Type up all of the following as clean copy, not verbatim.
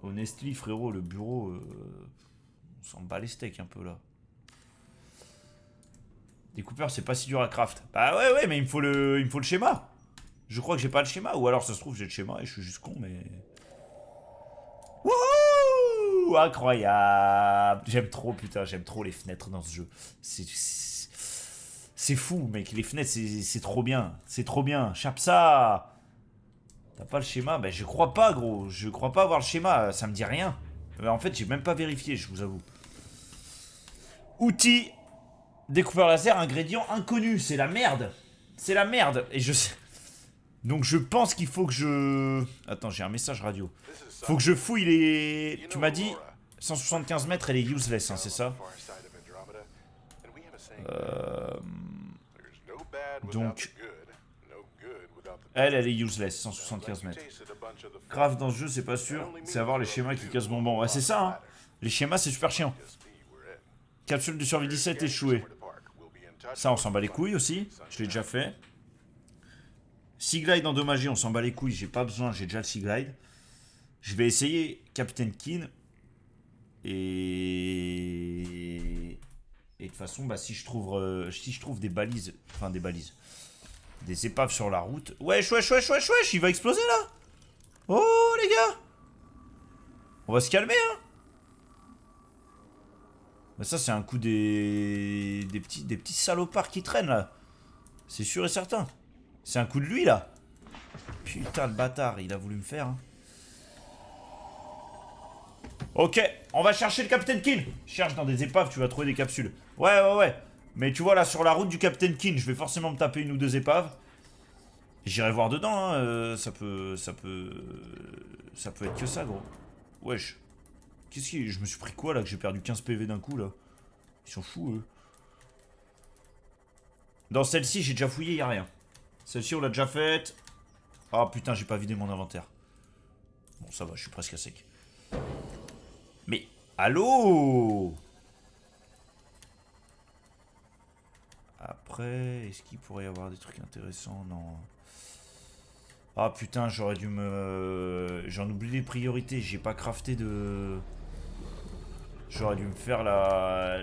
Honestly, frérot, le bureau... on s'en bat les steaks un peu, là. Découpeur, c'est pas si dur à craft. Bah ouais, mais il me faut le schéma. Je crois que j'ai pas le schéma. Ou alors, ça se trouve, j'ai le schéma et je suis juste con, mais... Wouhou! Incroyable! J'aime trop, putain, j'aime trop les fenêtres dans ce jeu. C'est fou, mec. Les fenêtres, c'est trop bien. C'est trop bien. Chape ça! T'as pas le schéma? Bah, je crois pas, gros. Je crois pas avoir le schéma. Ça me dit rien. En fait, j'ai même pas vérifié, je vous avoue. Outils. Découpeur laser, ingrédient inconnu. C'est la merde. C'est la merde. Et je sais. Donc, je pense qu'il faut que je. Attends, j'ai un message radio. Faut que je fouille les. Tu m'as dit 175 mètres, elle est useless, hein, c'est ça? Donc. Elle est useless, 175 mètres. Grave dans ce jeu, c'est pas sûr. C'est avoir les schémas qui cassent bonbon. Ouais, c'est ça, hein. Les schémas, c'est super chiant. Capsule de survie 17 échouée. Ça, on s'en bat les couilles aussi. Je l'ai déjà fait. Sea Glide endommagé, on s'en bat les couilles. J'ai pas besoin, j'ai déjà le Sea Glide. Je vais essayer Captain Keen. Et de toute façon, bah, si je trouve des balises. Enfin, des balises. Des épaves sur la route. Wesh, il va exploser là. Oh les gars. On va se calmer, hein. Bah, ça, c'est un coup des petits salopards qui traînent là. C'est sûr et certain. C'est un coup de lui là. Putain, le bâtard, il a voulu me faire. Hein. Ok, on va chercher le Captain Keen. Cherche dans des épaves, tu vas trouver des capsules. Ouais. Mais tu vois là, sur la route du Captain Keen, je vais forcément me taper une ou deux épaves. J'irai voir dedans, hein. Ça peut être que ça, gros. Wesh. Qu'est-ce que je me suis pris quoi là que j'ai perdu 15 PV d'un coup là? Ils sont fous eux. Dans celle-ci, j'ai déjà fouillé, y a rien. Celle-ci, on l'a déjà faite. Ah putain, j'ai pas vidé mon inventaire. Bon, ça va, je suis presque à sec. Mais, allô? Après, est-ce qu'il pourrait y avoir des trucs intéressants? Non. Ah putain, j'aurais dû me... J'en oublie les priorités, j'ai pas crafté de... J'aurais dû me faire la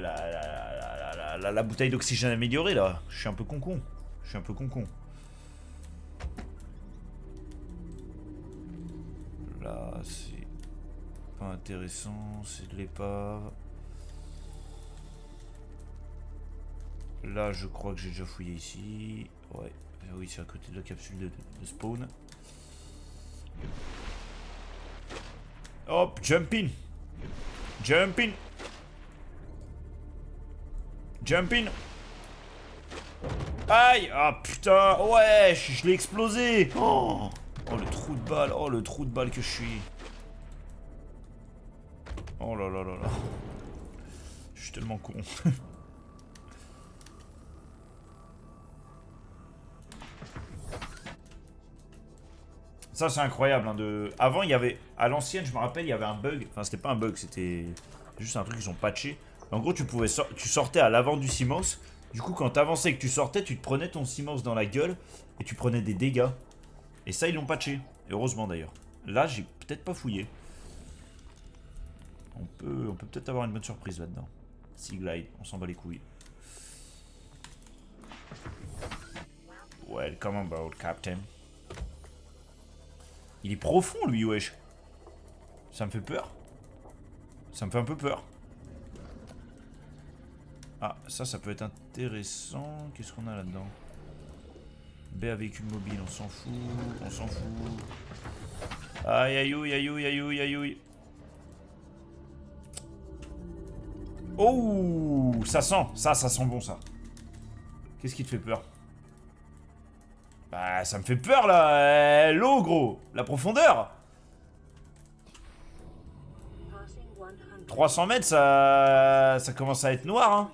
bouteille d'oxygène améliorée là. Je suis un peu con-con. Là, c'est pas intéressant, c'est de l'épave. Là, je crois que j'ai déjà fouillé ici. Ouais, oui, c'est à côté de la capsule de spawn. Hop, jump in. Aïe. Ah putain. Ouais, je l'ai explosé. Oh, le trou de balle. Oh, le trou de balle que je suis. Oh là. Je suis tellement con. Ça, c'est incroyable. Hein, Avant, il y avait... À l'ancienne, je me rappelle, il y avait un bug. Enfin, c'était pas un bug, c'était juste un truc qu'ils ont patché. En gros, tu sortais à l'avant du Seamouse. Du coup, quand t'avançais et que tu sortais, tu te prenais ton Seamouse dans la gueule et tu prenais des dégâts. Et ça, ils l'ont patché. Heureusement, d'ailleurs. Là, j'ai peut-être pas fouillé. On peut peut-être avoir une bonne surprise là-dedans. Sea Glide, on s'en bat les couilles. Welcome aboard, Captain. Il est profond, lui, wesh. Ça me fait peur. Ça me fait un peu peur. Ah, ça peut être intéressant. Qu'est-ce qu'on a là-dedans? Baie à véhicule mobile, on s'en fout. Aïe. Oh, ça sent. Ça sent bon, ça. Qu'est-ce qui te fait peur? Bah, ça me fait peur, là. L'eau, gros. La profondeur. 300 mètres, ça commence à être noir, hein.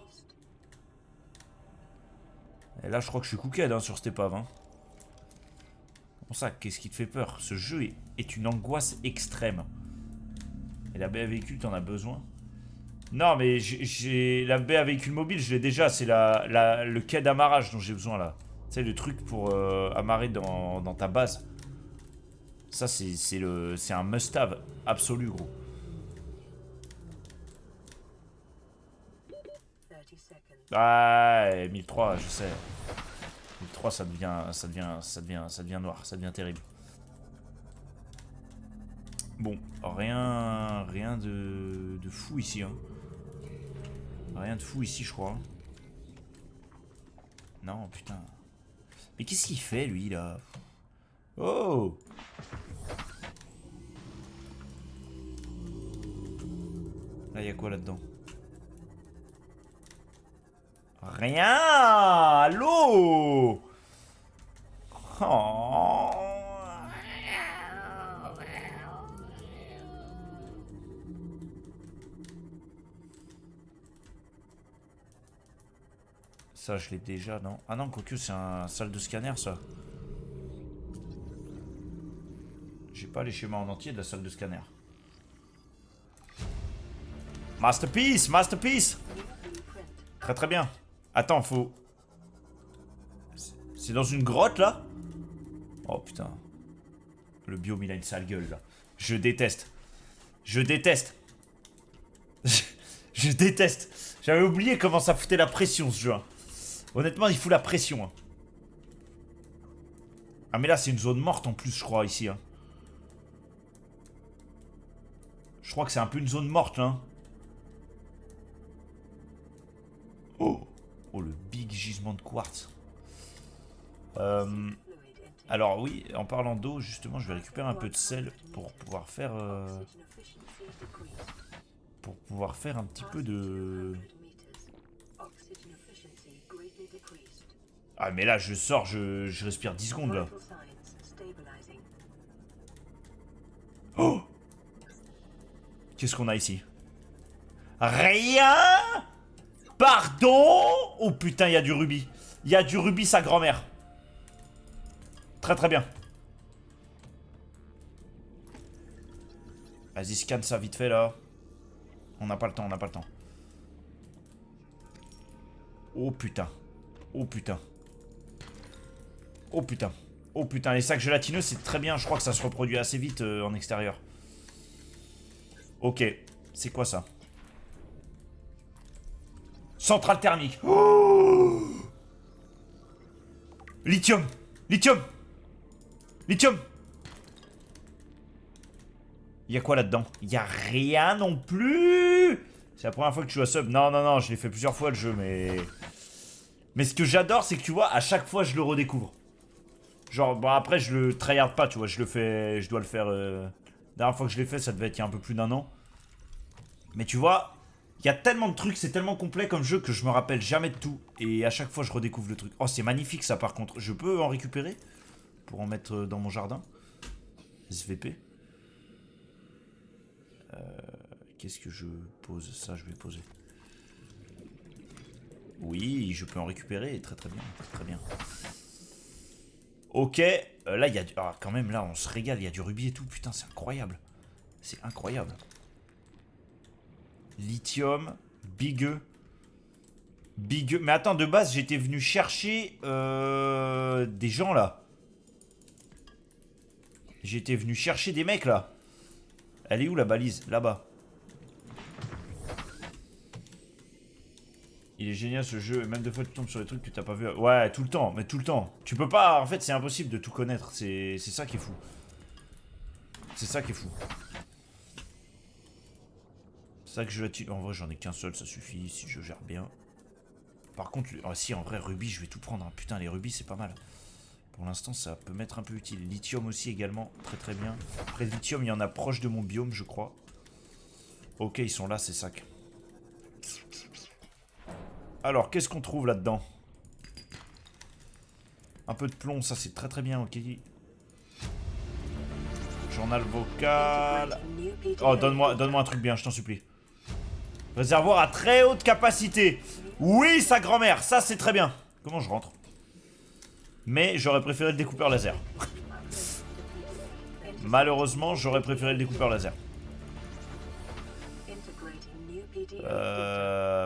Et là, je crois que je suis cooked hein, sur cette épave. Hein. Comment ça, qu'est-ce qui te fait peur? Ce jeu est une angoisse extrême. Et la baie à véhicule, t'en as besoin? Non, mais j'ai la baie à véhicule mobile, je l'ai déjà. C'est le quai d'amarrage dont j'ai besoin, là. Tu sais, le truc pour amarrer dans ta base. Ça, c'est un must-have absolu, gros. Ah, 1003, je sais. 1003, ça devient noir, ça devient terrible. Bon, rien de fou ici, hein. Rien de fou ici, je crois. Non, putain. Mais qu'est-ce qu'il fait, lui, là? Oh! Là, il y a quoi là-dedans? Rien! Allô? Oh. Ça, je l'ai déjà, non? Ah non, quoique, c'est un salle de scanner, ça. J'ai pas les schémas en entier de la salle de scanner. Masterpiece! Masterpiece! Très très bien. Attends, faut... C'est dans une grotte, là? Oh, putain. Le biome, il a une sale gueule, là. Je déteste. Je déteste. Je déteste. J'avais oublié comment ça foutait la pression, ce jeu. Honnêtement, il fout la pression. Hein. Ah, mais là, c'est une zone morte, en plus, je crois, ici. Hein. Je crois que c'est un peu une zone morte, là. Hein. Oh. Oh, le big gisement de quartz. Alors oui, en parlant d'eau, justement, je vais récupérer un peu de sel pour pouvoir faire... pour pouvoir faire un petit peu de... Ah mais là, je sors, je respire 10 secondes, là. Oh! Qu'est-ce qu'on a ici? Rien! Pardon? Oh putain, il y a du rubis. Il y a du rubis, sa grand-mère. Très très bien. Vas-y, scanne ça vite fait là. On n'a pas le temps, on n'a pas le temps. Oh putain. Oh putain. Oh putain. Oh putain, les sacs gélatineux c'est très bien. Je crois que ça se reproduit assez vite en extérieur. Ok. C'est quoi ça? Centrale thermique. Oh, lithium. Lithium. Lithium. Il y a quoi là-dedans? Il y a rien non plus. C'est la première fois que tu joues à sub. Non, non, non, je l'ai fait plusieurs fois le jeu, mais... Mais ce que j'adore, c'est que tu vois, à chaque fois, je le redécouvre. Genre, bon, après, je le tryhard pas, tu vois, je le fais... Je dois le faire... La dernière fois que je l'ai fait, ça devait être il y a un peu plus d'un an. Mais tu vois, il y a tellement de trucs, c'est tellement complet comme jeu que je me rappelle jamais de tout. Et à chaque fois, je redécouvre le truc. Oh, c'est magnifique ça, par contre. Je peux en récupérer pour en mettre dans mon jardin. SVP. Qu'est-ce que je pose? Ça, je vais poser. Oui, je peux en récupérer. Très très bien. Très bien. Ok. Là, il y a du... Ah, quand même, là, on se régale. Il y a du rubis et tout. Putain, c'est incroyable. C'est incroyable. Lithium. Bigueux. Bigueux. Mais attends, de base, j'étais venu chercher des gens, là. J'étais venu chercher des mecs, là. Elle est où, la balise? Là-bas. Il est génial ce jeu, et même des fois tu tombes sur des trucs que t'as pas vu. Ouais, tout le temps, mais tout le temps. Tu peux pas, en fait c'est impossible de tout connaître, c'est ça qui est fou. C'est ça qui est fou. C'est ça que je... En vrai j'en ai qu'un seul, ça suffit si je gère bien. Par contre, oh, si en vrai rubis je vais tout prendre, hein. Putain les rubis c'est pas mal. Pour l'instant ça peut m'être un peu utile. Lithium aussi également, très très bien. Après lithium il y en a proche de mon biome je crois. Ok ils sont là ces sacs. Alors, qu'est-ce qu'on trouve là-dedans? Un peu de plomb, ça c'est très très bien, ok. Journal vocal. Oh, donne-moi un truc bien, je t'en supplie. Réservoir à très haute capacité. Oui, sa grand-mère, ça c'est très bien. Comment je rentre? Mais j'aurais préféré le découpeur laser. Malheureusement, j'aurais préféré le découpeur laser.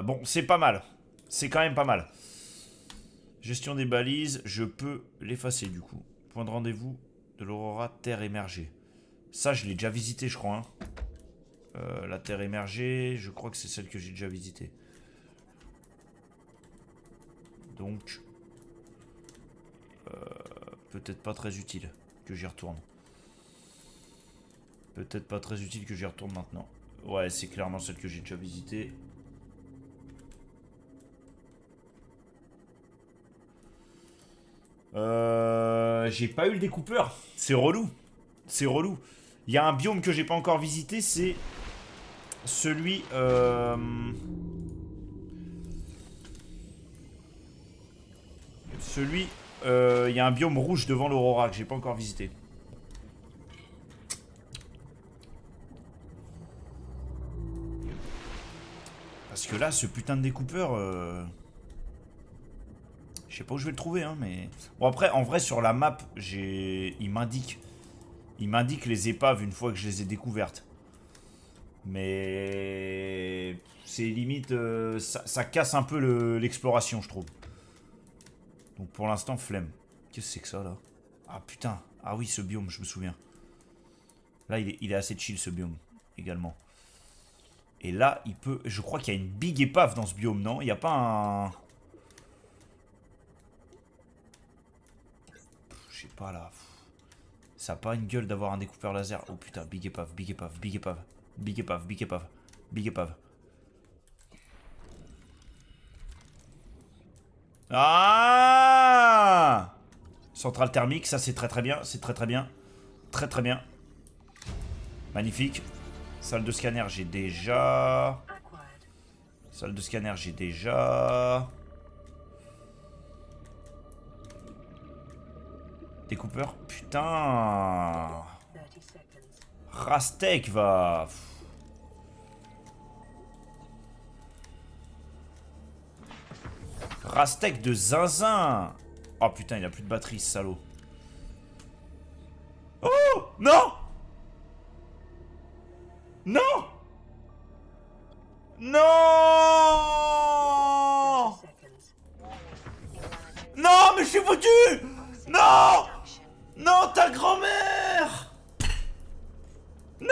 Bon, c'est pas mal. C'est quand même pas mal. Gestion des balises, je peux l'effacer du coup. Point de rendez-vous de l'Aurora, terre émergée. Ça, je l'ai déjà visité, je crois. Hein. La terre émergée, je crois que c'est celle que j'ai déjà visitée. Donc, peut-être pas très utile que j'y retourne. Peut-être pas très utile que j'y retourne maintenant. Ouais, c'est clairement celle que j'ai déjà visitée. J'ai pas eu le découpeur. C'est relou. C'est relou. Il y a un biome que j'ai pas encore visité, c'est celui... Celui... Il y a un biome rouge devant l'Aurora que j'ai pas encore visité. Parce que là, ce putain de découpeur... Je sais pas où je vais le trouver, hein, mais... Bon, après, en vrai, sur la map, il m'indique... Il m'indique les épaves une fois que je les ai découvertes. Mais... C'est limite... ça casse un peu l'exploration, je trouve. Donc pour l'instant, flemme. Qu'est-ce que c'est que ça, là? Ah, putain. Ah oui, ce biome, je me souviens. Là, il est assez chill, ce biome, également. Et là, il peut... Je crois qu'il y a une big épave dans ce biome, non? Il n'y a pas un... Je sais pas, là. Ça a pas une gueule d'avoir un découpeur laser. Oh putain, big épave, big épave, big épave. Big épave, big épave, big épave. Ah! Centrale thermique, ça c'est très très bien, c'est très très bien. Très très bien. Magnifique. Salle de scanner, j'ai déjà... Salle de scanner, j'ai déjà... Découpeur, putain. Rastek va... Rastek de zinzin. Oh putain, il a plus de batterie, ce salaud. Oh non. Non. Non. Non, mais je suis foutu. Non. Non, ta grand-mère. Non.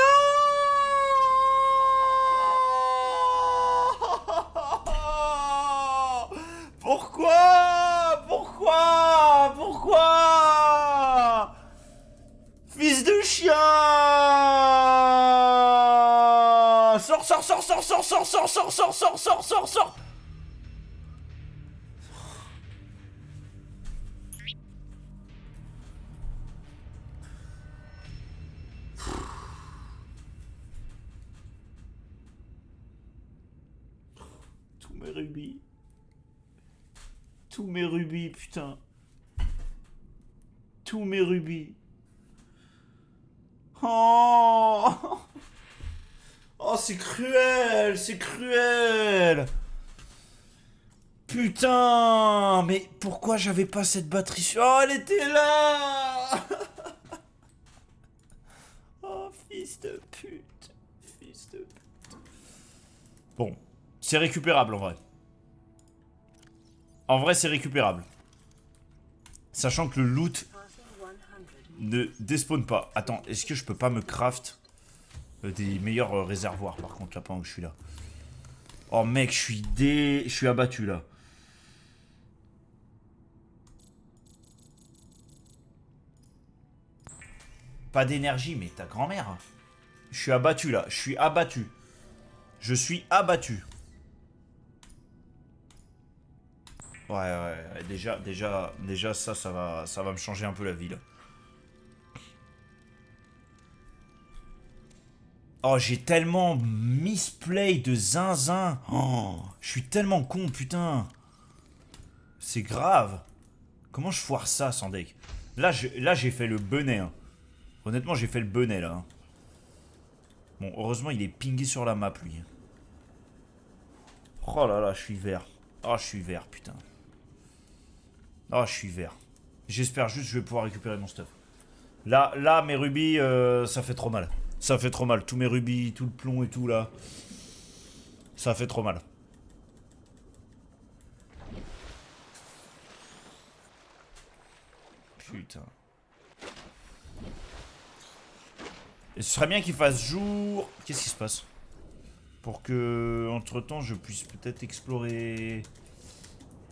Pourquoi? Pourquoi? Pourquoi? Fils de chien! Sors, sors, sors, sors, sors, sors, sors, sors, sors, sors, sors, sors, sors! Tous mes rubis. Tous mes rubis, putain. Tous mes rubis. Oh! Oh, c'est cruel! C'est cruel! Putain! Mais pourquoi j'avais pas cette batterie sur... Oh, elle était là! Oh, fils de pute. Fils de pute. Bon. C'est récupérable, en vrai. En vrai, c'est récupérable. Sachant que le loot ne despawn pas. Attends, est-ce que je peux pas me craft des meilleurs réservoirs, par contre, là, pendant que je suis là? Oh, mec, je suis abattu, là. Pas d'énergie, mais ta grand-mère. Je suis abattu, là. Je suis abattu. Je suis abattu. Ouais, déjà, ça va me changer un peu la vie, là. Oh, j'ai tellement misplay de zinzin. Oh, je suis tellement con, putain. C'est grave. Comment je foire ça sans deck? Là, j'ai fait le benet. Hein. Honnêtement, j'ai fait le benet, là. Hein. Bon, heureusement, il est pingé sur la map, lui. Oh là là, je suis vert. Oh, je suis vert, putain. Oh, je suis vert. J'espère juste que je vais pouvoir récupérer mon stuff. Là, mes rubis, ça fait trop mal. Ça fait trop mal. Tous mes rubis, tout le plomb et tout, là. Ça fait trop mal. Putain. Et ce serait bien qu'il fasse jour. Qu'est-ce qui se passe? Pour que, entre temps, je puisse peut-être explorer...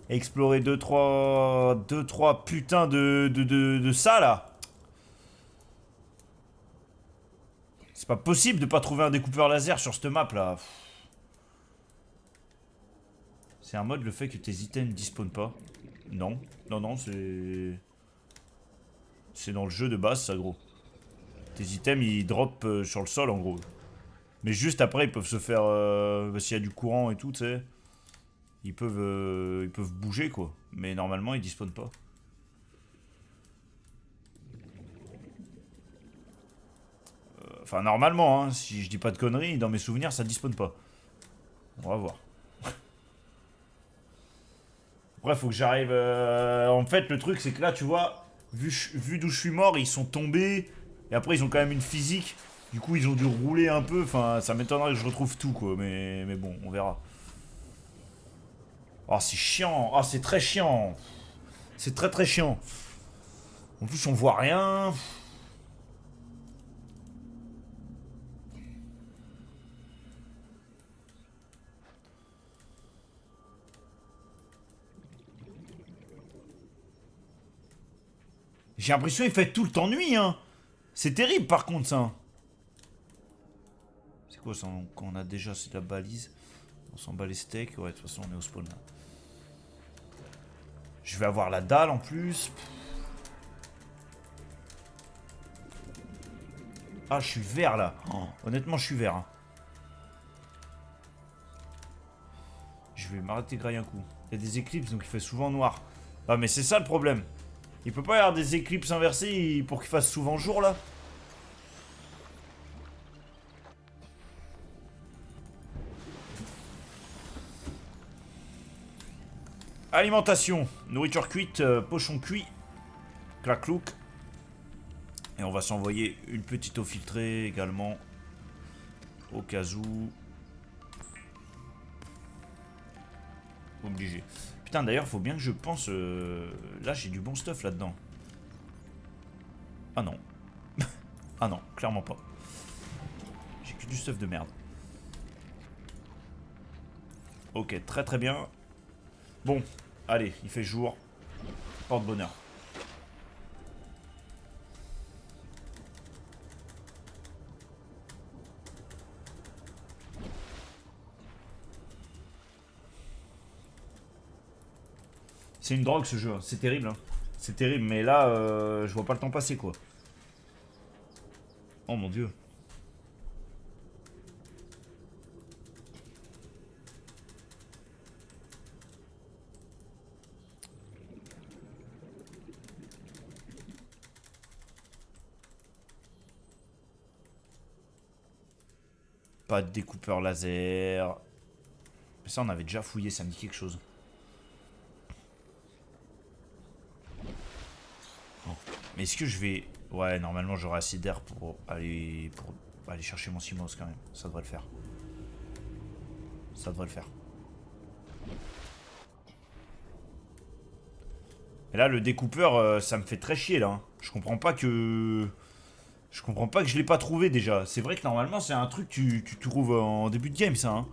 Explorer 2-3 putains de ça, là. C'est pas possible de pas trouver un découpeur laser sur cette map, là. C'est un mode le fait que tes items ne dispawnent pas. Non. Non, non, c'est... C'est dans le jeu de base, ça, gros. Tes items, ils drop sur le sol, en gros. Mais juste après, ils peuvent se faire... s'il y a du courant et tout, tu sais... ils peuvent bouger, quoi. Mais normalement, ils dispawnent pas. Enfin, normalement, hein. Si je dis pas de conneries, dans mes souvenirs, ça dispawn pas. On va voir. Après, faut que j'arrive... En fait, le truc, c'est que là, tu vois... Vu d'où je suis mort, ils sont tombés... Et après, ils ont quand même une physique... Du coup, ils ont dû rouler un peu. Enfin, ça m'étonnerait que je retrouve tout, quoi. Mais bon, on verra. Oh, c'est chiant. Oh, c'est très chiant. C'est très très chiant. En plus, on voit rien. J'ai l'impression qu'il fait tout le temps nuit, hein. C'est terrible, par contre, ça. C'est quoi ça? Quand on a déjà, c'est de la balise. On s'en bat les steaks. Ouais, de toute façon, on est au spawn, là. Je vais avoir la dalle, en plus. Ah, je suis vert, là. Oh, honnêtement, je suis vert, hein. Je vais m'arrêter de grailler un coup. Il y a des éclipses, donc il fait souvent noir. Ah, mais c'est ça, le problème. Il peut pas y avoir des éclipses inversées pour qu'il fasse souvent jour, là? Alimentation. Nourriture cuite, pochon cuit. Clac-clouc. Et on va s'envoyer une petite eau filtrée également. Au cas où. Obligé. Putain, d'ailleurs, faut bien que je pense... Là, j'ai du bon stuff là-dedans. Ah non. Ah non, clairement pas. J'ai que du stuff de merde. Ok, très très bien. Bon, allez, il fait jour. Porte-bonheur. C'est une drogue ce jeu, c'est terrible. Hein. C'est terrible, mais là, je vois pas le temps passer quoi. Oh mon dieu. Pas de découpeur laser. Mais ça, on avait déjà fouillé, ça me dit quelque chose. Bon. Mais est-ce que je vais... Ouais, normalement, j'aurai assez d'air pour aller chercher mon Simos quand même. Ça devrait le faire. Ça devrait le faire. Et là, le découpeur, ça me fait très chier, là. Hein. Je comprends pas que... Je comprends pas que je l'ai pas trouvé, déjà. C'est vrai que normalement, c'est un truc que tu trouves en début de game, ça. Hein.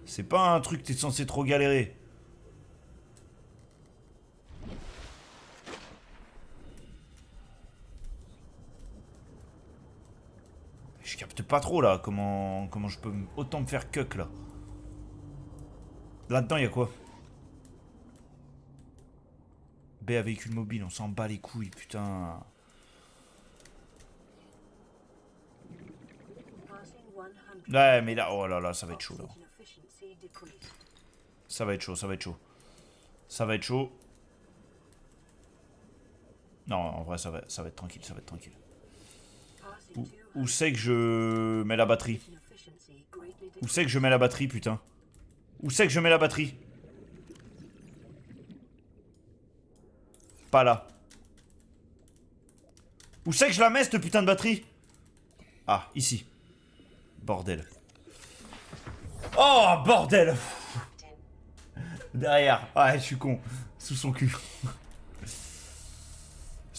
C'est pas un truc que t'es censé trop galérer. Je capte pas trop, là. Comment je peux autant me faire cuck, là. Là-dedans, il y a quoi? B à véhicule mobile, on s'en bat les couilles, putain. Ouais, mais là, oh là là, ça va être chaud, là. Ça va être chaud, ça va être chaud. Ça va être chaud. Non, en vrai, ça va être tranquille, ça va être tranquille. Où c'est que je mets la batterie? Où c'est que je mets la batterie, putain? Où c'est que je mets la batterie? Pas là. Où c'est que je la mets, cette putain de batterie? Ah, ici. Bordel. Oh, bordel. Derrière. Ouais, je suis con. Sous son cul.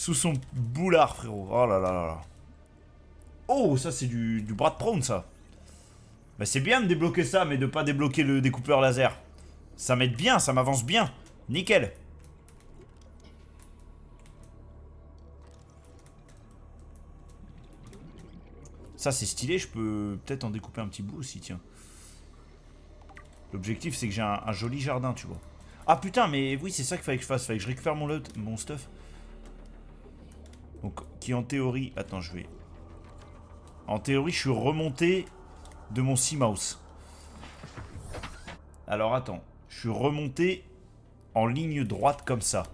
Sous son boulard, frérot. Oh là là là là. Oh, ça c'est du bras de prône, ça. Bah c'est bien de débloquer ça, mais de pas débloquer le découpeur laser. Ça m'aide bien, ça m'avance bien. Nickel. Ça c'est stylé, je peux peut-être en découper un petit bout aussi, tiens. L'objectif c'est que j'ai un joli jardin, tu vois. Ah putain, mais oui, c'est ça qu'il fallait que je fasse. Fallait que je récupère mon stuff. Donc, qui en théorie... Attends, je vais... En théorie, je suis remonté de mon Seamouse. Alors, attends. Je suis remonté en ligne droite comme ça.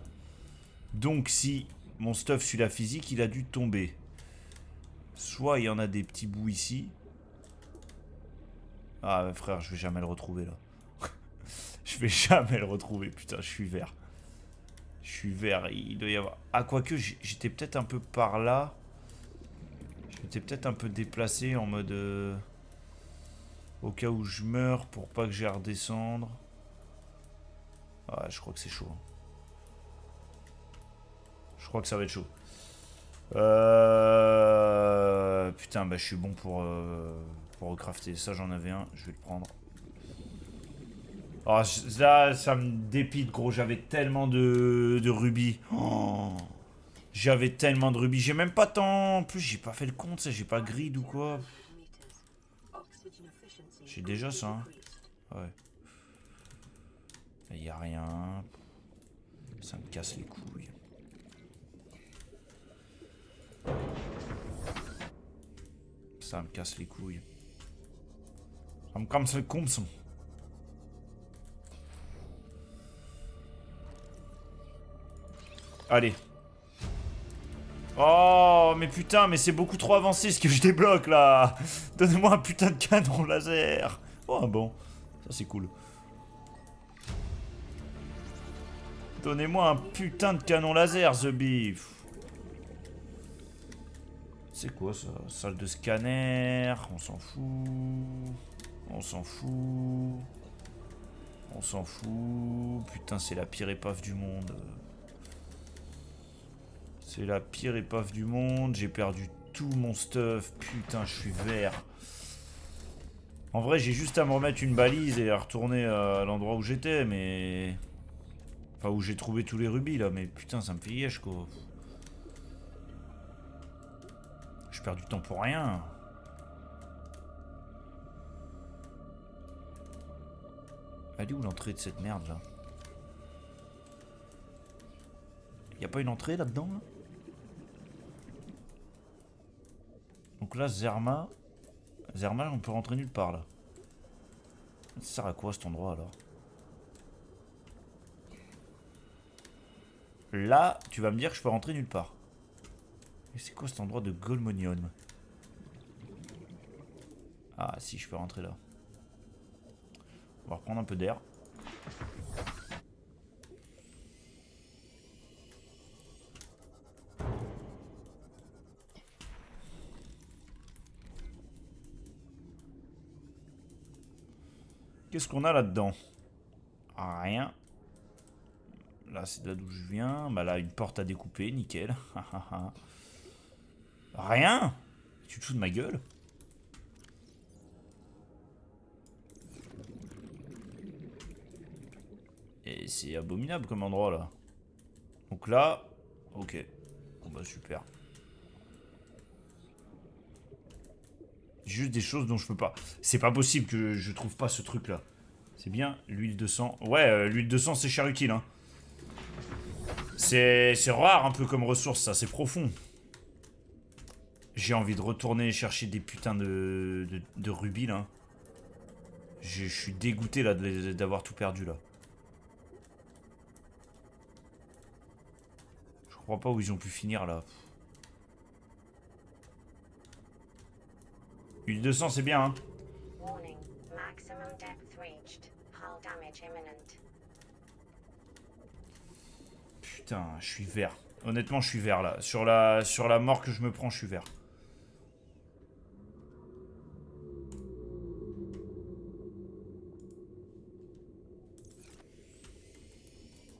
Donc, si mon stuff suit la physique, il a dû tomber. Soit il y en a des petits bouts ici. Ah, frère, je vais jamais le retrouver, là. Je vais jamais le retrouver. Putain, je suis vert. Je suis vert. Il doit y avoir... Ah, quoique, j'étais peut-être un peu par là. J'étais peut-être un peu déplacé en mode... au cas où je meurs pour pas que j'ai à redescendre. Ah, je crois que c'est chaud. Je crois que ça va être chaud. Putain, bah je suis bon pour recrafter. Ça, j'en avais un. Je vais le prendre. Oh, là, ça me dépite, gros. J'avais tellement de rubis. Oh, j'avais tellement de rubis. J'ai même pas tant... En plus, j'ai pas fait le compte, ça. J'ai pas grid ou quoi. J'ai déjà ça. Hein. Ouais. Il y a rien. Ça me casse les couilles. Ça me casse les couilles. Ça me casse les couilles. Allez. Oh, mais putain, mais c'est beaucoup trop avancé ce que je débloque là. Donnez-moi un putain de canon laser. Oh, bon. Ça, c'est cool. Donnez-moi un putain de canon laser, The Beef. C'est quoi ça? Salle de scanner. On s'en fout. On s'en fout. On s'en fout. Putain, c'est la pire épave du monde. C'est la pire épave du monde. J'ai perdu tout mon stuff. Putain, je suis vert. En vrai, j'ai juste à me remettre une balise et à retourner à l'endroit où j'étais, mais... Enfin, où j'ai trouvé tous les rubis, là. Mais putain, ça me fait yesh, quoi. Je perds du temps pour rien. Elle est où l'entrée de cette merde, là? Y'a pas une entrée, là-dedans, là? Donc là, Zerma... Zerma, on peut rentrer nulle part, là. Ça sert à quoi, cet endroit, alors? Là, tu vas me dire que je peux rentrer nulle part. Et c'est quoi cet endroit de Golmonion? Ah, si, je peux rentrer là. On va reprendre un peu d'air. Qu'est-ce qu'on a là-dedans? Rien. Là, c'est de là d'où je viens. Bah là, une porte à découper, nickel. Rien. Tu te fous de ma gueule? Et c'est abominable comme endroit, là. Donc là... Ok. Bon bah super. Juste des choses dont je peux pas. C'est pas possible que je trouve pas ce truc là. C'est bien l'huile de sang. Ouais, l'huile de sang c'est cher utile. Hein. C'est rare un peu comme ressource ça, c'est profond. J'ai envie de retourner chercher des putains de rubis là. Je suis dégoûté là d'avoir tout perdu là. Je crois pas où ils ont pu finir là. Huile de sang c'est bien hein. Putain, je suis vert. Honnêtement, je suis vert là. Sur la mort que je me prends, je suis vert.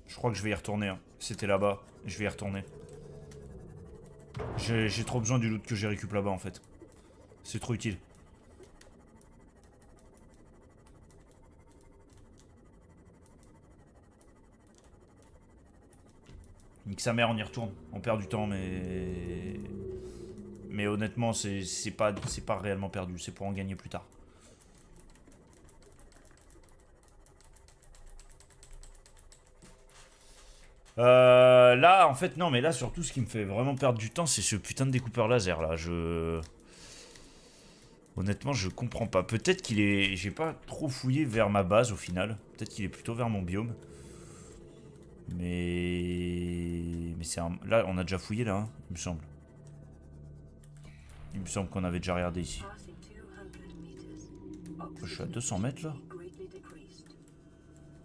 Je crois que je vais y retourner. Hein. C'était là-bas. Je vais y retourner. J'ai trop besoin du loot que j'ai récupéré là-bas en fait. C'est trop utile. Nique sa mère, on y retourne. On perd du temps, mais... Mais honnêtement, c'est pas réellement perdu. C'est pour en gagner plus tard. Là, en fait, non, mais là, surtout, ce qui me fait vraiment perdre du temps, c'est ce putain de découpeur laser, là. Honnêtement, je comprends pas. Peut-être qu'il est... J'ai pas trop fouillé vers ma base, au final. Peut-être qu'il est plutôt vers mon biome. Mais c'est un... Là, on a déjà fouillé, là, hein, il me semble. Il me semble qu'on avait déjà regardé ici. Je suis à 200 mètres, là.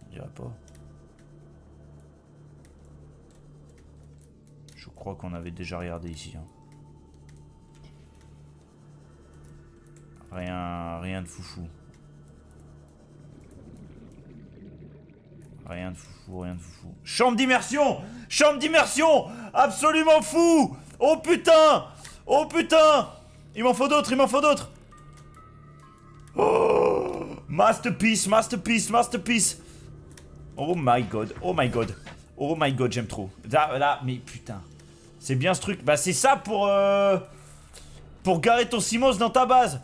On dirait pas. Je crois qu'on avait déjà regardé ici. Hein. Rien de foufou. Rien de foufou, rien de foufou. Chambre d'immersion! Chambre d'immersion! Absolument fou! Oh putain! Oh putain! Il m'en faut d'autres, il m'en faut d'autres! Oh! Masterpiece, masterpiece, masterpiece! Oh my god, oh my god. Oh my god, j'aime trop. Là, mais putain. C'est bien ce truc. Bah c'est ça pour garer ton Simos dans ta base.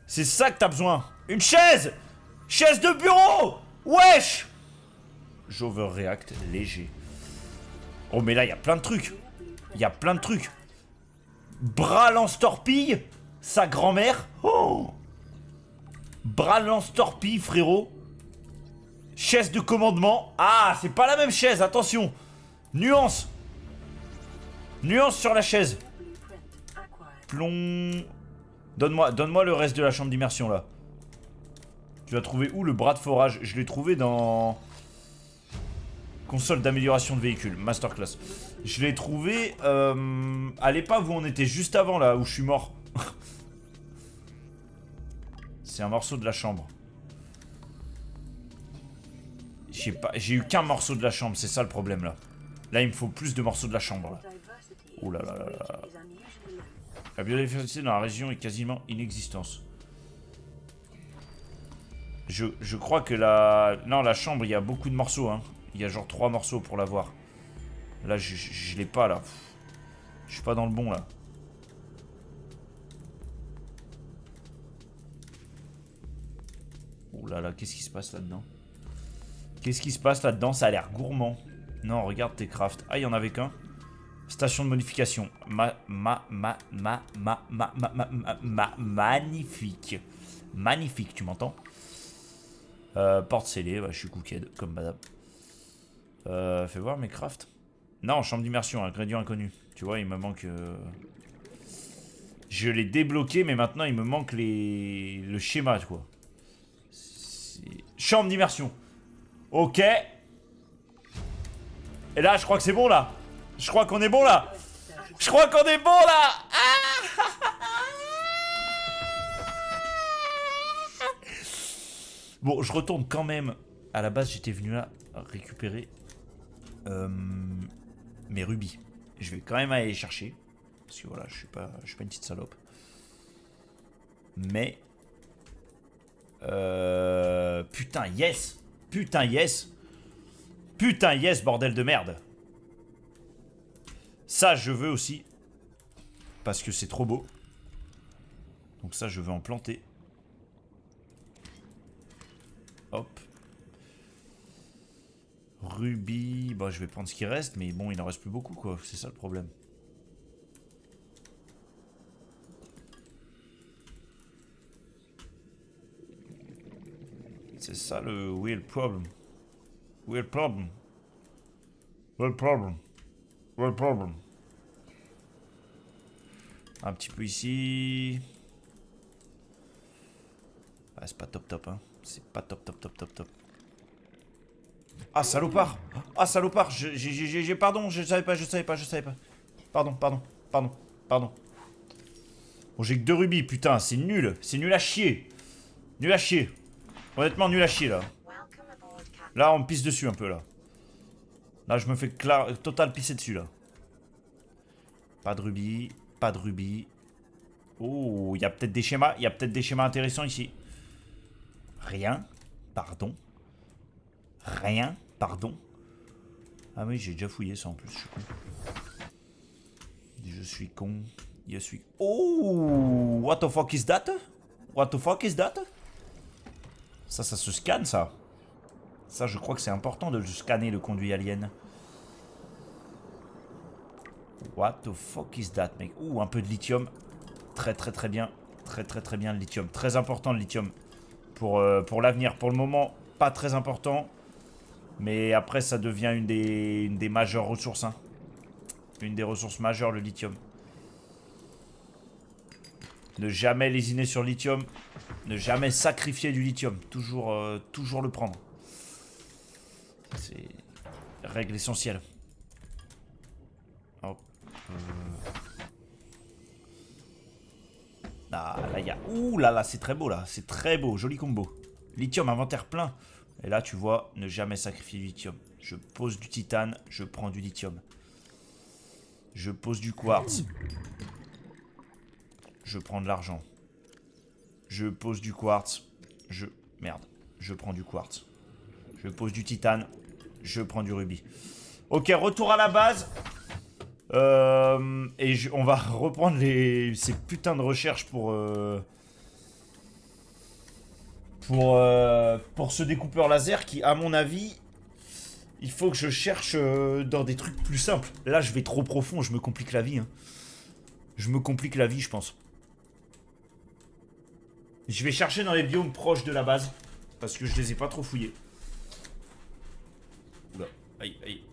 C'est ça que t'as besoin. Une chaise! Chaise de bureau! Wesh! J'overreact léger. Oh mais là, il y a plein de trucs. Il y a plein de trucs. Bras lance-torpille. Sa grand-mère. Oh! Bras lance-torpille, frérot. Chaise de commandement. Ah, c'est pas la même chaise, attention. Nuance. Nuance sur la chaise. Plomb. Donne-moi le reste de la chambre d'immersion, là. Tu l'as trouvé où, le bras de forage? Je l'ai trouvé dans... Console d'amélioration de véhicule, masterclass. Je l'ai trouvé à l'épave où on était juste avant, là, où je suis mort. C'est un morceau de la chambre. J'ai eu qu'un morceau de la chambre, c'est ça le problème, là. Là, il me faut plus de morceaux de la chambre, là. Ouh là là là là. La biodiversité dans la région est quasiment inexistante. Je crois que Non, la chambre, il y a beaucoup de morceaux, hein. Il y a genre 3 morceaux pour l'avoir. Là, je l'ai pas, là. Je suis pas dans le bon, là. Oh là là, qu'est-ce qui se passe là-dedans? Qu'est-ce qui se passe là-dedans? Ça a l'air gourmand. Non, regarde tes crafts. Ah, il y en avait qu'un. Station de modification. Magnifique. Magnifique, tu m'entends? Porte scellée, bah, je suis cooked, comme madame. Fais voir mes crafts. Non, chambre d'immersion, ingrédient inconnu. Tu vois, il me manque... Je l'ai débloqué, mais maintenant, il me manque le schéma, quoi. Chambre d'immersion. Ok. Et là, je crois que c'est bon, là. Je crois qu'on est bon, là. Je crois qu'on est bon, là. Ah. Bon, je retourne quand même. À la base, j'étais venu là récupérer mes rubis. Je vais quand même aller les chercher. Parce que voilà, je suis pas une petite salope. Mais... putain, yes. Putain, yes. Putain, yes, bordel de merde. Ça, je veux aussi. Parce que c'est trop beau. Donc ça, je veux en planter. Hop. Rubis. Bon, je vais prendre ce qui reste. Mais bon, il en reste plus beaucoup, quoi. C'est ça le problème. C'est ça le real problem. Real problem. Real problem. Real problem. Un petit peu ici. Ah, c'est pas top top, hein. C'est pas top top top top top. Ah, salopard. Ah, salopard. Pardon, je savais pas. Pardon. Bon, j'ai que 2 rubis, putain, c'est nul. C'est nul à chier. Nul à chier. Honnêtement, nul à chier, là. Là, on me pisse dessus un peu, là. Là, je me fais total pisser dessus, là. Pas de rubis. Pas de rubis. Oh, il y a peut-être des schémas. Il y a peut-être des schémas intéressants ici. Rien. Pardon. Rien. Pardon. Ah oui, j'ai déjà fouillé ça en plus. Je suis con. Je suis... Oh, what the fuck is that? What the fuck is that? Ça se scanne, ça. Ça, je crois que c'est important de scanner le conduit alien. What the fuck is that, mec? Ouh, un peu de lithium. Très, très, très bien. Très, très, très bien, le lithium. Très important, le lithium. Pour l'avenir. Pour le moment, pas très important. Mais après, ça devient une des majeures ressources. Hein. Une des ressources majeures, le lithium. Ne jamais lésiner sur le lithium. Ne jamais sacrifier du lithium. Toujours, toujours le prendre. C'est règle essentielle. Hop. Ah, là, il y a... Ouh là là, c'est très beau, là. C'est très beau. Joli combo. Lithium, inventaire plein. Et là, tu vois, ne jamais sacrifier du lithium. Je pose du titane, je prends du lithium. Je pose du quartz. Je prends de l'argent. Je pose du quartz. Merde. Je prends du quartz. Je pose du titane. Je prends du rubis. Ok, retour à la base. On va reprendre ces putains de recherches pour ce découpeur laser qui, à mon avis, il faut que je cherche dans des trucs plus simples. Là, je vais trop profond, je me complique la vie. Hein. Je me complique la vie, je pense. Je vais chercher dans les biomes proches de la base. Parce que je les ai pas trop fouillés. Oula, aïe, aïe.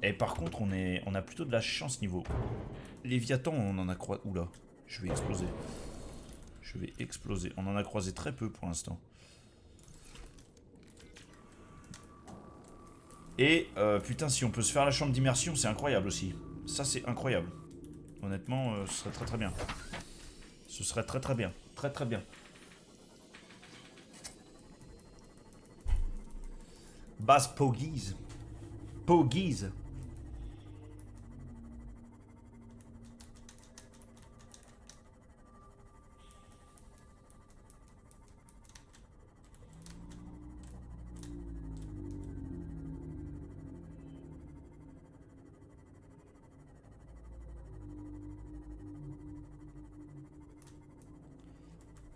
Et par contre, on a plutôt de la chance niveau Léviathan, on en a croisé... Oula, je vais exploser. Je vais exploser. On en a croisé très peu pour l'instant. Et putain, si on peut se faire la chambre d'immersion, c'est incroyable aussi. Ça, c'est incroyable. Honnêtement, ce serait très très bien. Ce serait très très bien. Très très bien. Base Pogies. Pogies.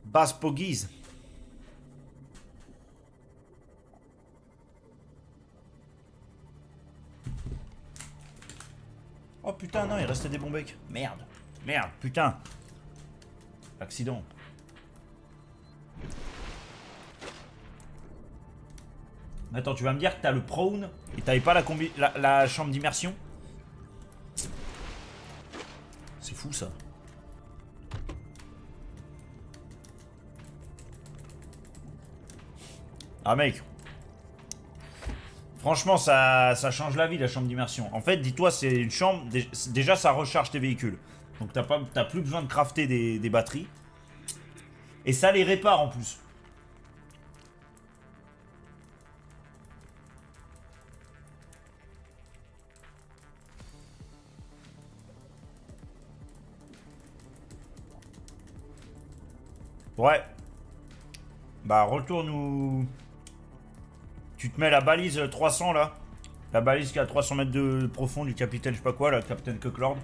Base Pogies. Oh putain, non, il restait des bons becs. Merde. Merde, putain. Accident. Attends, tu vas me dire que t'as le prone et t'avais pas la chambre d'immersion? C'est fou ça. Ah mec. Franchement, ça change la vie, la chambre d'immersion. En fait, dis-toi, c'est une chambre... Déjà, ça recharge tes véhicules. Donc, t'as plus besoin de crafter des batteries. Et ça les répare en plus. Ouais. Bah, retourne où... Tu te mets la balise 300 là. La balise qui a 300 mètres de profond du capitaine, je sais pas quoi, là, capitaine Cucklord.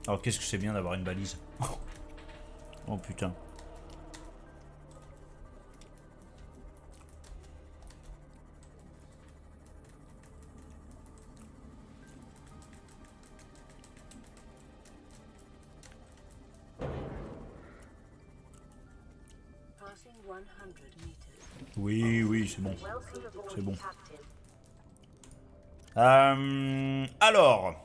Alors qu'est-ce que c'est bien d'avoir une balise. Oh putain. Oui, oui, c'est bon. C'est bon. Alors.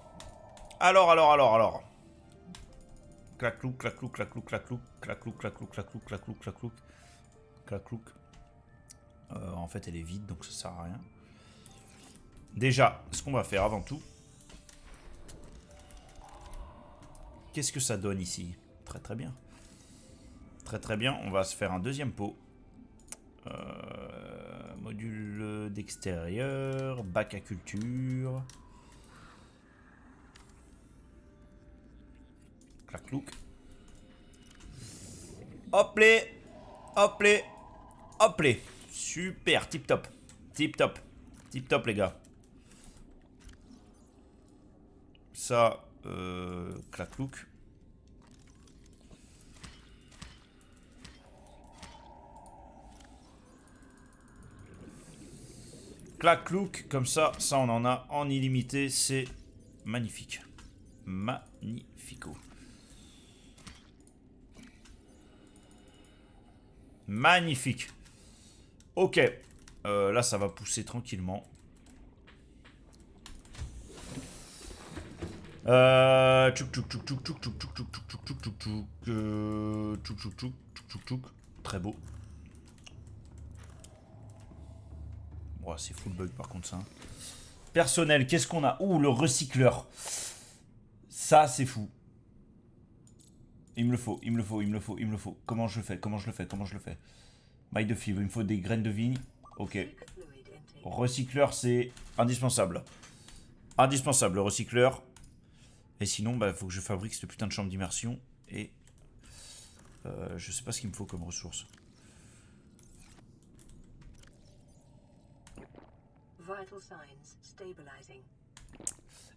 Clac-clouc, clac-clouc, clac-clouc, clac-clouc, clac-clouc, clac-clouc, clac-clouc, clac-clouc, clac-clouc, clac-clouc. En fait, elle est vide, donc ça sert à rien. Déjà, ce qu'on va faire avant tout... Qu'est-ce que ça donne ici? Très très bien. Très très bien, on va se faire un deuxième pot. Module d'extérieur, bac à culture. Clac-clouc. Hop les, hop les, hop les. Super, tip top, tip top, tip top les gars. Ça, clac-clouc. Clac-clouc, comme ça on en a en illimité, c'est magnifique. Magnifico. Magnifique. Ok. Là, ça va pousser tranquillement. Très beau. Oh, c'est full bug par contre ça. Personnel, qu'est-ce qu'on a? Ouh, le recycleur. Ça, c'est fou. Il me le faut, il me le faut, il me le faut, il me le faut. Comment je le fais? Comment je le fais? Comment je le fais? Maille de fibre, il me faut des graines de vigne. Ok. Recycleur, c'est indispensable. Indispensable, le recycleur. Et sinon, bah, faut que je fabrique cette putain de chambre d'immersion. Et... je sais pas ce qu'il me faut comme ressource.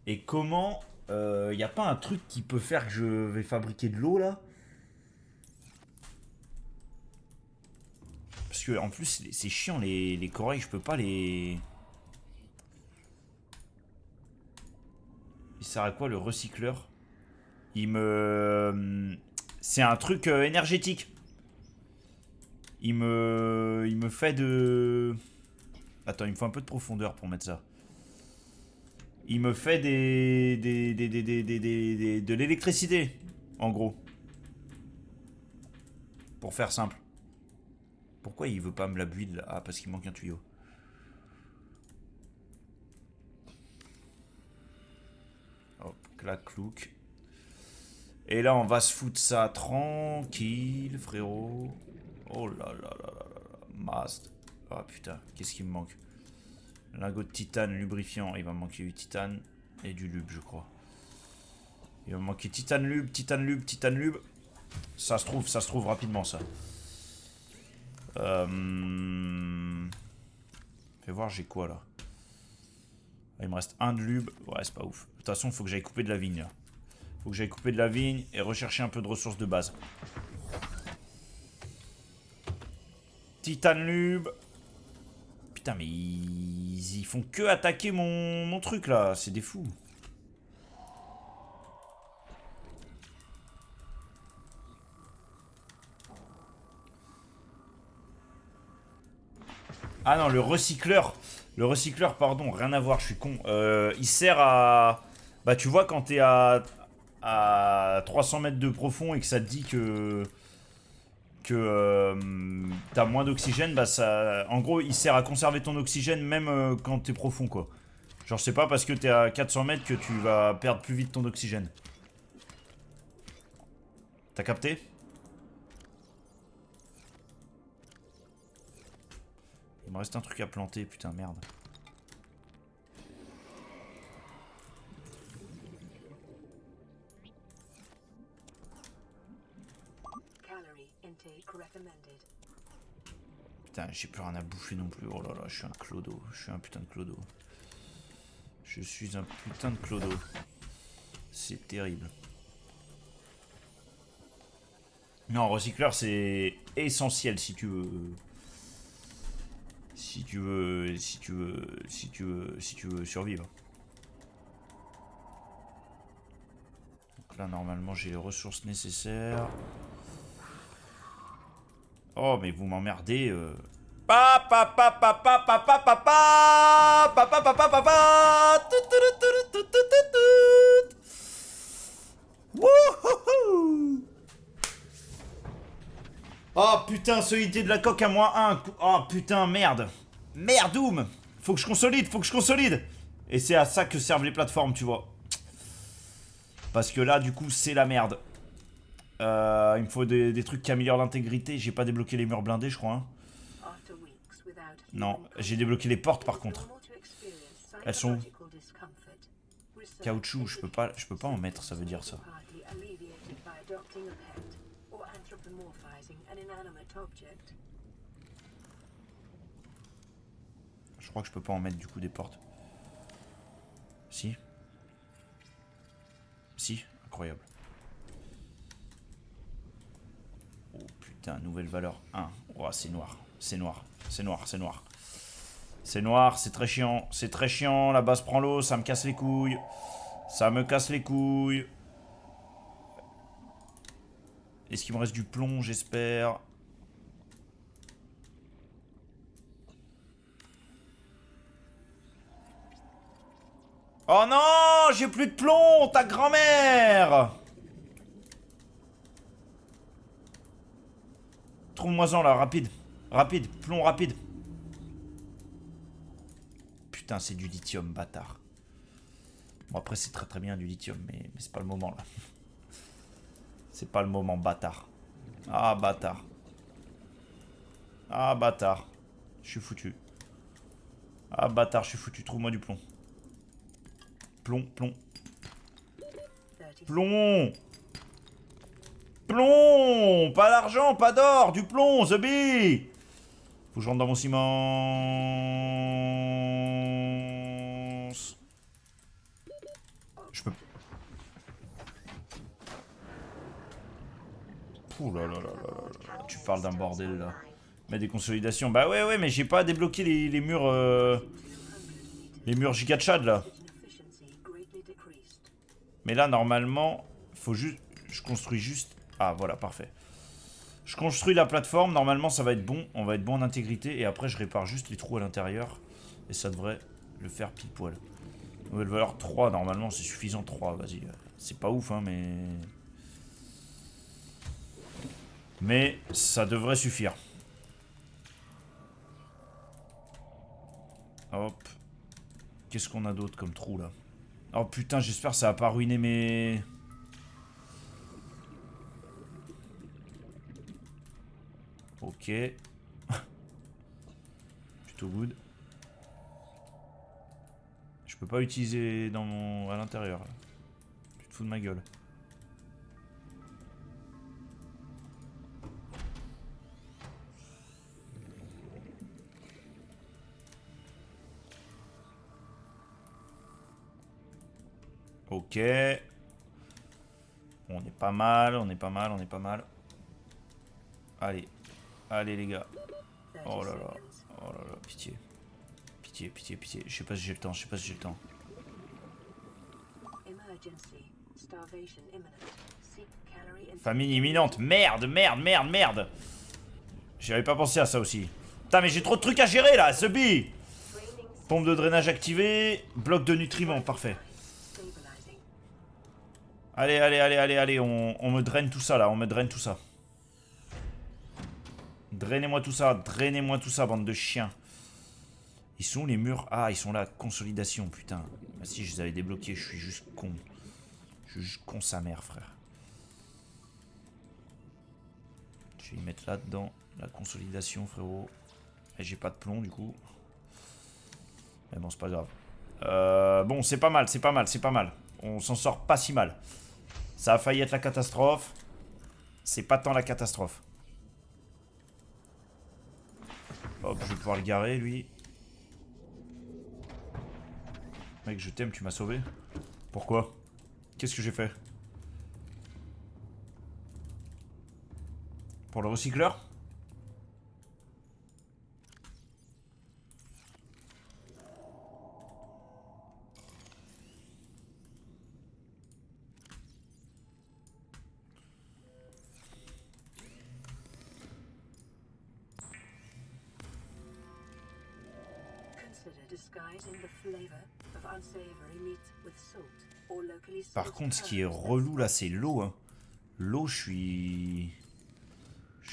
Et comment... y a pas un truc qui peut faire que je vais fabriquer de l'eau, là? Parce que, en plus, c'est chiant, les corails, je peux pas les... Il sert à quoi, le recycleur? Il me... C'est un truc énergétique. Il me fait de... Attends, il me faut un peu de profondeur pour mettre ça. Il me fait de l'électricité, en gros. Pour faire simple. Pourquoi il veut pas me la build? Ah, parce qu'il manque un tuyau. Hop, clac, clouc. Et là, on va se foutre ça tranquille, frérot. Oh là là là là là là. Mast. Ah putain, qu'est-ce qui me manque? Lingot de titane lubrifiant. Il va me manquer du titane et du lube, je crois. Il va me manquer titane lube, titane lube, titane lube. Ça se trouve rapidement, ça. Fais voir, j'ai quoi, là? Il me reste un de lube. Ouais, c'est pas ouf. De toute façon, il faut que j'aille couper de la vigne, là. Faut que j'aille couper de la vigne et rechercher un peu de ressources de base. Titane lube. Putain, mais ils font que attaquer mon truc, là. C'est des fous. Ah non, le recycleur. Le recycleur, pardon, rien à voir, je suis con. Il sert à... Bah, tu vois, quand t'es à 300 mètres de profond et que ça te dit que t'as moins d'oxygène, bah ça... En gros, il sert à conserver ton oxygène même quand t'es profond, quoi. Genre, c'est pas parce que t'es à 400 mètres que tu vas perdre plus vite ton oxygène. T'as capté? Il me reste un truc à planter, putain, merde. Putain, j'ai plus rien à bouffer non plus. Oh là là, je suis un clodo. Je suis un putain de clodo. Je suis un putain de clodo. C'est terrible. Non, recycleur, c'est essentiel si tu veux... Si tu veux survivre. Donc là, normalement, j'ai les ressources nécessaires. Oh, mais vous m'emmerdez. Wouhou! Oh putain, solidité de la coque à -1. Oh putain, merde. Merdoum. Faut que je consolide, faut que je consolide. Et c'est à ça que servent les plateformes, tu vois. Parce que là, du coup, c'est la merde. Il me faut des trucs qui améliorent l'intégrité. J'ai pas débloqué les murs blindés, je crois. Hein. Non, j'ai débloqué les portes par contre. Elles sont où? Caoutchouc, je peux pas en mettre, ça veut dire ça. Je crois que je peux pas en mettre du coup des portes. Si. Si, incroyable. Oh putain, nouvelle valeur 1. Oh, c'est noir, c'est noir, c'est noir, c'est noir. C'est noir, c'est très chiant, c'est très chiant. La base prend l'eau, ça me casse les couilles. Ça me casse les couilles. Est-ce qu'il me reste du plomb, j'espère? Oh non, j'ai plus de plomb, ta grand-mère! Trouve-moi-en là, rapide. Rapide, plomb rapide. Putain, c'est du lithium, bâtard. Bon, après, c'est très très bien du lithium, mais c'est pas le moment là. C'est pas le moment, bâtard. Ah, bâtard. Ah, bâtard. Je suis foutu. Ah, bâtard, je suis foutu. Trouve-moi du plomb. Plomb, plomb. Plomb! Plomb! Pas d'argent, pas d'or, du plomb, The Bee! Faut que je rentre dans mon ciment. Je peux. Ouh là là là là là. Tu parles d'un bordel là. Mais des consolidations. Bah ouais, mais j'ai pas débloqué les murs. Les murs giga Chad là. Mais là, normalement, faut juste. Je construis juste. Ah, voilà, parfait. Je construis la plateforme. Normalement, ça va être bon. On va être bon en intégrité. Et après, je répare juste les trous à l'intérieur. Et ça devrait le faire pile poil. Nouvelle valeur 3. Normalement, c'est suffisant. 3. Vas-y. C'est pas ouf, hein, mais. Mais ça devrait suffire. Hop. Qu'est-ce qu'on a d'autre comme trou là? Oh putain, j'espère que ça va pas ruiner mes... Ok. Plutôt good. Je peux pas utiliser dans mon... à l'intérieur. Tu te fous de ma gueule. Ok. On est pas mal, on est pas mal, on est pas mal. Allez. Allez les gars. Oh là là. Oh là là, pitié. Pitié, pitié, pitié. Je sais pas si j'ai le temps, je sais pas si j'ai le temps. Famine imminente. Merde, merde, merde, merde. J'avais pas pensé à ça aussi. Putain, mais j'ai trop de trucs à gérer là, ce bi. Pompe de drainage activée. Bloc de nutriments, parfait. Allez, allez, allez, allez, allez. On me draine tout ça là, on me draine tout ça. Drainez-moi tout ça, bande de chiens. Ils sont où les murs? Ah, ils sont là, consolidation, putain. Bah si, je les avais débloqués, je suis juste con. Je suis juste con sa mère, frère. Je vais y mettre là-dedans, la consolidation, frérot. Et j'ai pas de plomb, du coup. Mais bon, c'est pas grave. Bon, c'est pas mal, c'est pas mal, c'est pas mal. On s'en sort pas si mal. Ça a failli être la catastrophe. C'est pas tant la catastrophe. Hop, je vais pouvoir le garer, lui. Mec, je t'aime, tu m'as sauvé. Pourquoi? Qu'est-ce que j'ai fait? Pour le recycleur? Par contre, ce qui est relou là, c'est l'eau. Hein. L'eau, je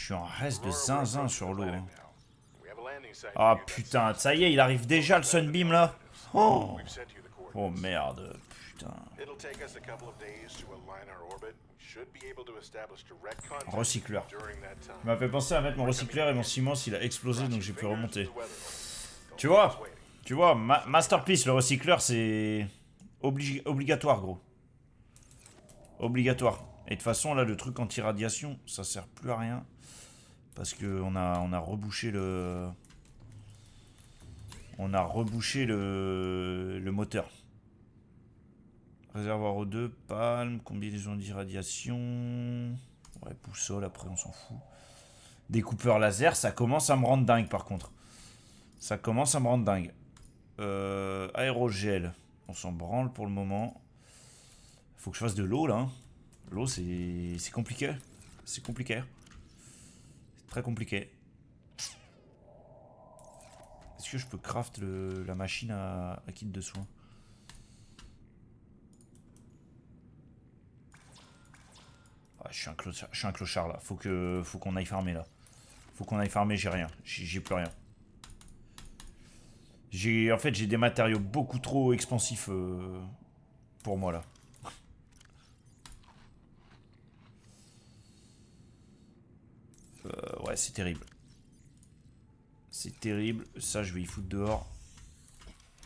Je suis en reste de zinzin sur l'eau. Hein. Ah putain, ça y est, il arrive déjà le Sunbeam là. Oh, oh merde, putain. Recycleur. Il m'a fait penser à mettre mon recycleur et mon ciment, il a explosé donc j'ai pu remonter. Tu vois, Masterpiece, le recycleur c'est obligatoire gros. Obligatoire. Et de toute façon là le truc anti-radiation ça sert plus à rien. Parce que on a rebouché le... On a rebouché le moteur. Réservoir O2, palme, combinaison d'irradiation. Ouais, boussole, après on s'en fout. Découpeur laser, ça commence à me rendre dingue par contre. Ça commence à me rendre dingue. Aérogel, on s'en branle pour le moment. Faut que je fasse de l'eau là. Hein. L'eau c'est compliqué. C'est compliqué. C'est très compliqué. Est-ce que je peux craft la machine à kit de soins? Ah, je suis un clochard là. Faut qu'on aille farmer là. Faut qu'on aille farmer, j'ai rien. J'ai plus rien. En fait, j'ai des matériaux beaucoup trop expansifs pour moi là. Ouais, c'est terrible. C'est terrible. Ça, je vais y foutre dehors.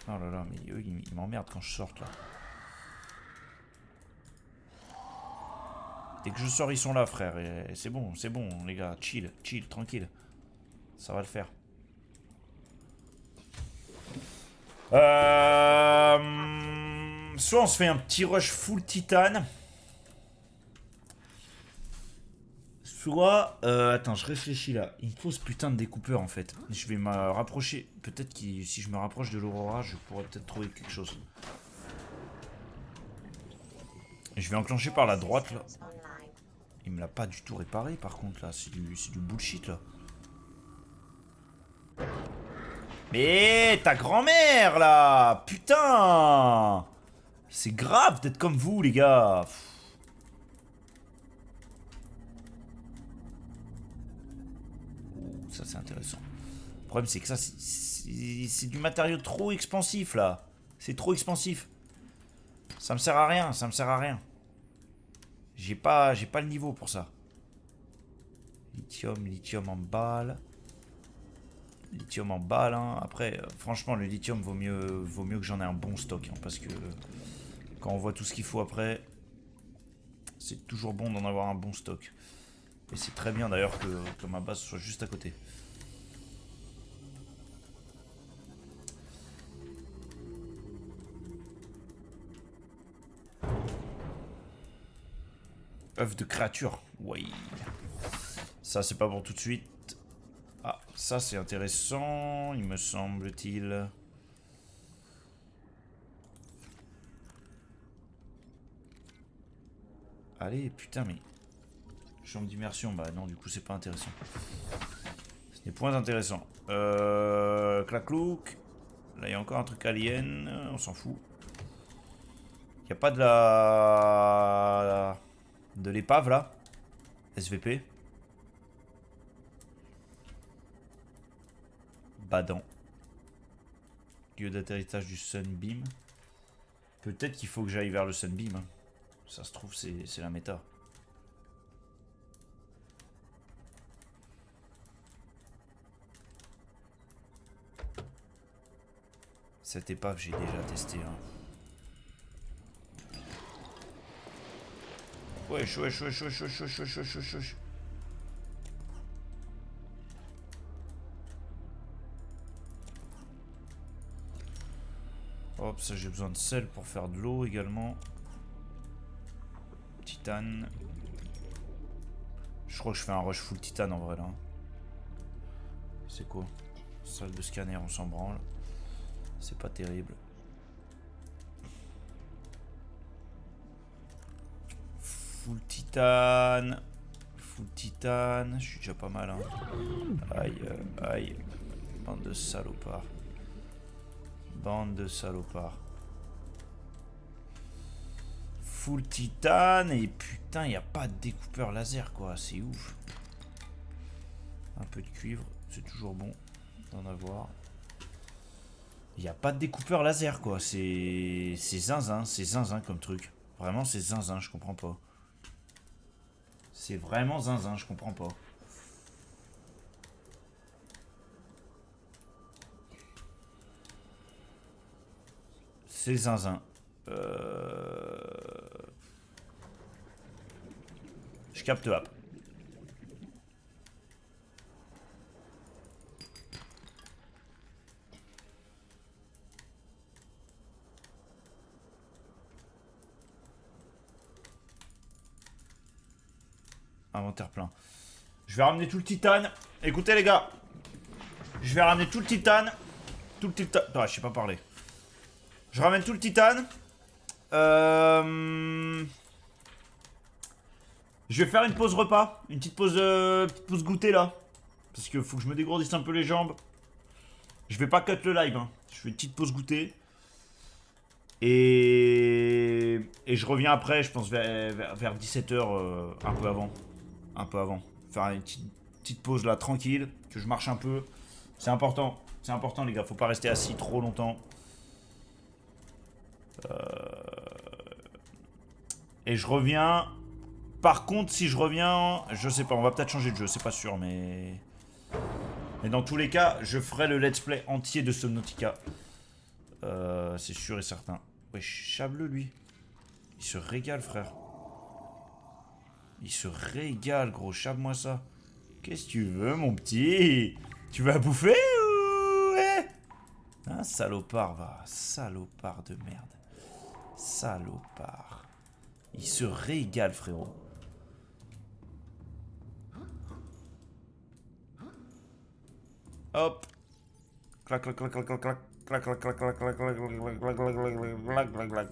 Oh là là, mais eux, ils m'emmerdent quand je sors là. Dès que je sors, ils sont là, frère. Et c'est bon, les gars. Chill, tranquille. Ça va le faire. Soit on se fait un petit rush full titane. Soit... attends, je réfléchis là. Il me faut ce putain de découpeur en fait. Je vais me rapprocher. Peut-être que si je me rapproche de l'Aurora, je pourrais peut-être trouver quelque chose. Je vais enclencher par la droite là. Il me l'a pas du tout réparé par contre là. C'est du bullshit là. Mais ta grand-mère là. Putain. C'est grave d'être comme vous les gars. Ça c'est intéressant. Le problème c'est que ça c'est du matériau trop expansif là. C'est trop expansif. Ça me sert à rien, ça me sert à rien. J'ai pas le niveau pour ça. Lithium en balle. Lithium en balle. Hein. Après, franchement, le lithium vaut mieux que j'en ai un bon stock. Hein, parce que quand on voit tout ce qu'il faut après, c'est toujours bon d'en avoir un bon stock. Et c'est très bien d'ailleurs que ma base soit juste à côté. œuf de créature. Oui. Ça, c'est pas pour tout de suite. Ah, ça, c'est intéressant, il me semble-t-il. Allez, putain, mais... chambre d'immersion, bah non, du coup, c'est pas intéressant. Ce n'est point intéressant. Claclouk. Là, il y a encore un truc alien, on s'en fout. Il n'y a pas de la... de l'épave, là. SVP. Badant. Lieu d'atterrissage du Sunbeam. Peut-être qu'il faut que j'aille vers le Sunbeam. Hein. Ça se trouve, c'est la méta. Cette épave, j'ai déjà testé. Hein. Wesh. Hop, ça j'ai besoin de sel pour faire de l'eau également. Titane. Je crois que je fais un rush full titane en vrai là. C'est quoi? Salle de scanner, on s'en branle. C'est pas terrible. Full titane. Full titane. Je suis déjà pas mal. Hein. Aïe. Bande de salopards. Bande de salopards. Full titane. Et putain, il n'y a pas de découpeur laser quoi. C'est ouf. Un peu de cuivre, c'est toujours bon d'en avoir. Il n'y a pas de découpeur laser, quoi. C'est zinzin comme truc. Vraiment, c'est zinzin, je comprends pas. C'est vraiment zinzin, je comprends pas. C'est zinzin. Je capte hop. Inventaire plein. Je vais ramener tout le titane. Écoutez les gars. Je vais ramener tout le titane. Tout le titane. Ah, je sais pas parler. Je ramène tout le titane. Je vais faire une pause repas. Une petite pause goûter là. Parce qu'il faut que je me dégourdisse un peu les jambes. Je vais pas cut le live. Hein. Je fais une petite pause goûter. Et je reviens après, je pense vers 17h, un peu avant. Un peu avant. Faire une petite pause là, tranquille. Que je marche un peu. C'est important. C'est important les gars, faut pas rester assis trop longtemps. Et je reviens. Par contre, si je reviens, je sais pas, on va peut-être changer de jeu, c'est pas sûr, mais dans tous les cas, je ferai le let's play entier de Subnautica. C'est sûr et certain. Ouais, Chableux, lui. Il se régale, frère. Il se régale, gros. Chable-moi ça. Qu'est-ce que tu veux, mon petit? Tu vas bouffer ou... Ouais. Hein, salopard, va. Salopard de merde. Salopard. Il se régale, frérot. Hop. Clac, clac, clac, clac, clac, clac. Clac, clac, clac, clac, clac, clac, clac, clac, clac, clac, clac.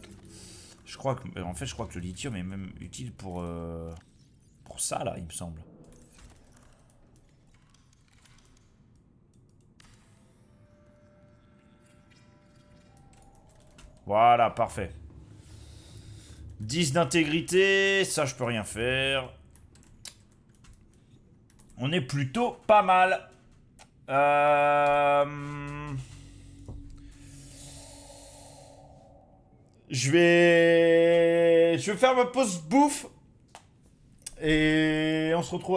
Je crois que, en fait, je crois que le lithium est même utile pour ça là, il me semble. Voilà, parfait. 10 d'intégrité, ça je peux rien faire. On est plutôt pas mal. Je vais faire ma pause bouffe. Et on se retrouve